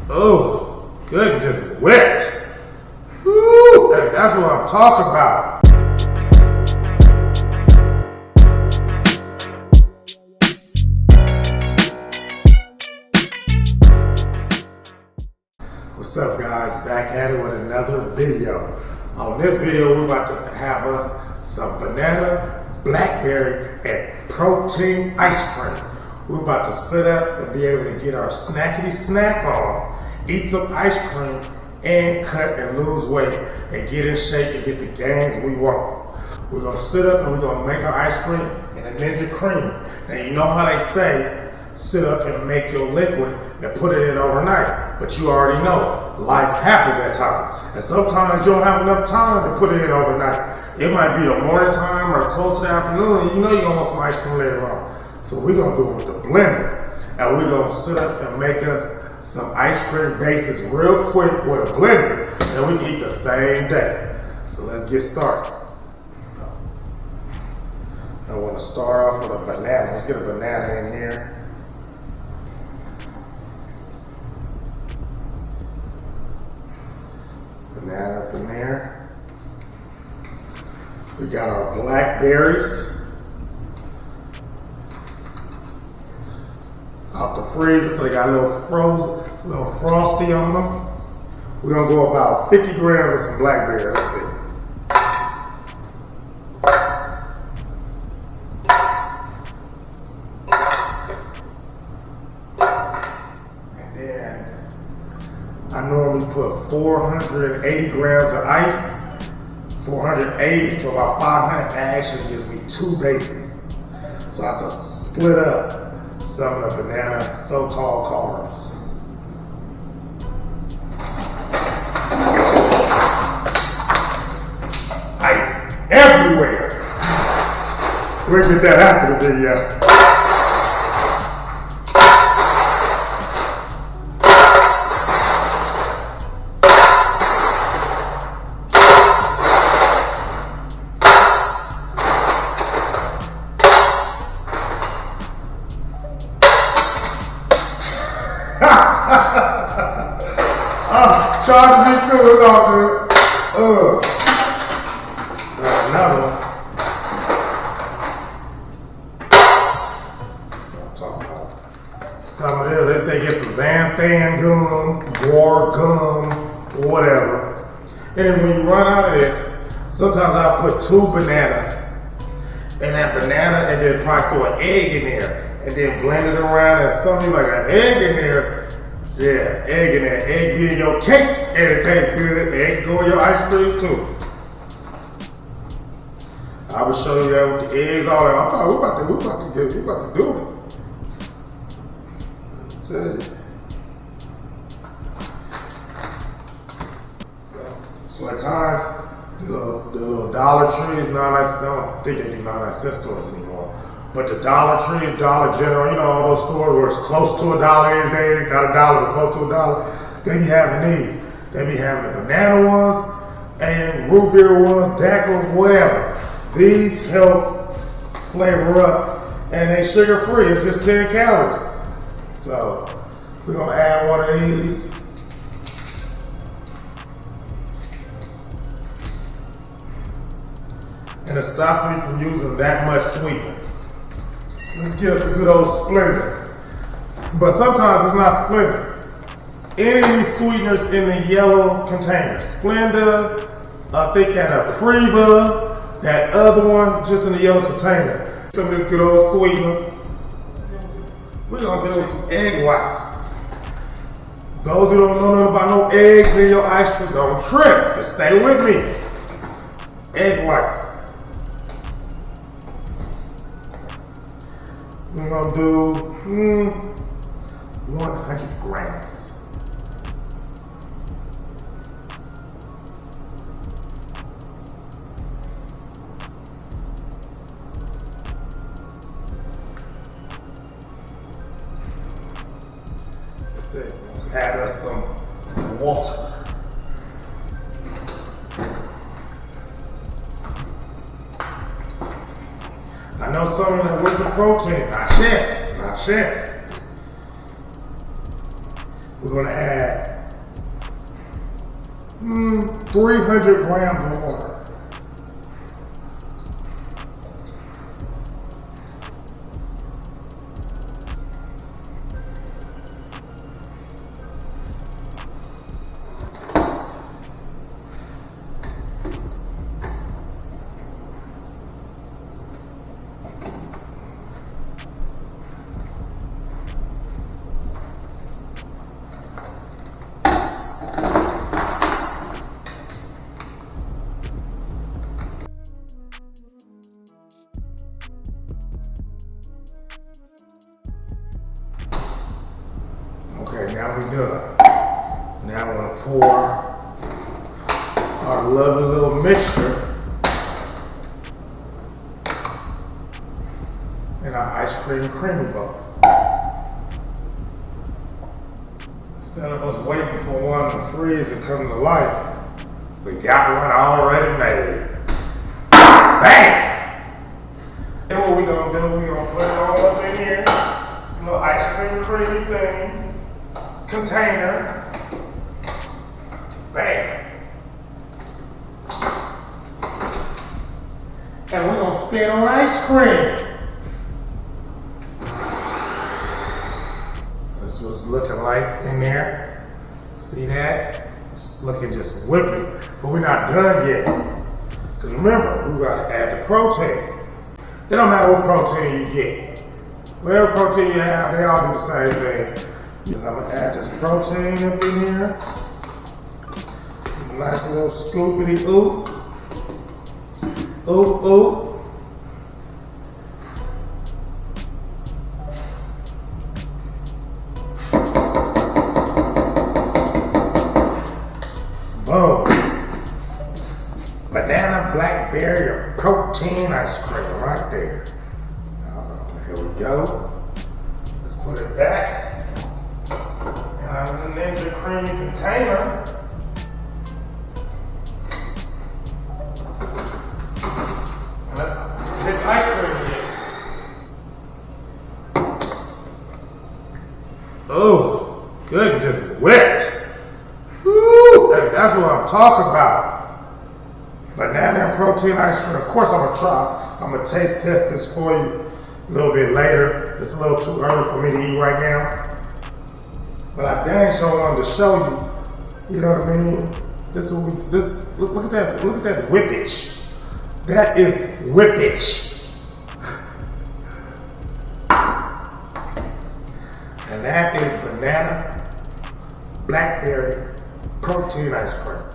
Oh, goodness, whipped. Woo, hey, that's what I'm talking about. What's up, guys? Back at it with another video. On this video, we're about to have us some banana, blackberry, and protein ice cream. We're about to sit up and be able to get our snackety snack on, eat some ice cream, and cut and lose weight, and get in shape and get the gains we want. We're gonna sit up and we're gonna make our ice cream in a Ninja Cream. Now you know how they say, sit up and make your liquid and put it in overnight. But you already know, life happens at times. And sometimes you don't have enough time to put it in overnight. It might be the morning time or close to the afternoon, and you know you're gonna want some ice cream later on. So we're gonna do it with the blender. And we're gonna sit up and make us some ice cream bases real quick with a blender, and we can eat the same day. So let's get started. I wanna start off with a banana. Let's get a banana in here. Banana up in there. We got our blackberries out the freezer, so they got a little frozen, little frosty on them. We're gonna go about 50 grams of some blackberries. Let's see. And then I normally put 480 grams of ice. 480 to about 500 actually gives me 2 bases. So I can split up some of the banana so-called carbs. Ice everywhere. We'll get that after the video. Trying to be cool, it's all good. Another one. I'm talking about some of this. They say get some xanthan gum, guar gum, whatever. And then when you run out of this, sometimes I'll put 2 bananas in that banana and then probably throw an egg in there and then blend it around, and something like an egg in there. Yeah, egg in there. Egg be in your cake and it tastes good. Egg go in your ice cream too. I will show you that with the eggs, all that. I'm talking, we about to do it. I'll tell you. So at times, the little Dollar Trees, I don't think they do 99-cent stores anymore. But the Dollar Tree, Dollar General, you know, all those stores where it's close to $1 these days, got $1 but close to $1, they be having these. They be having the banana ones and root beer ones, Daiquiri, whatever. These help flavor up, and they sugar free. It's just 10 calories. So we're gonna add one of these. And it stops me from using that much sweetener. Let's get us a good old Splenda. But sometimes it's not Splenda. Any of these sweeteners in the yellow container. Splenda, I think that Apriva, that other one, just in the yellow container. Some of this good old sweetener. We're gonna do some egg whites. Those who don't know nothing about no eggs in your ice cream, don't trip. Just stay with me. Egg whites. We're gonna do 100 grams. Let's add us some water. I know some of them with the protein, not shit. we're gonna add 300 grams of water. Okay, now we're done. Now I'm gonna pour our lovely little mixture in our ice cream creamy bowl. Instead of us waiting for one to freeze and come to life, we got one already made. Bam! Then what we're gonna do, we're gonna put it all up in here, a little ice cream creamy thing. Container, bam. And we're gonna spin on ice cream. That's what it's looking like in there. See that? It's looking just whipping, but we're not done yet. Because remember, we gotta add the protein. It don't matter what protein you get. Whatever protein you have, they all do the same thing. I'm gonna add this protein up in here. Nice little scoopity oop. Oop, oop. Boom. Banana blackberry protein ice cream right there. Here we go. Let's put it back. And then the creamy container. And let's hit the ice cream again. Oh, good, just whipped. Woo, that's what I'm talking about. Banana and protein ice cream. Of course I'm gonna try. I'm gonna taste test this for you a little bit later. It's a little too early for me to eat right now. But I dang sure wanted to show you, you know what I mean? Look at that whippage. That is whippage. And that is banana blackberry protein ice cream.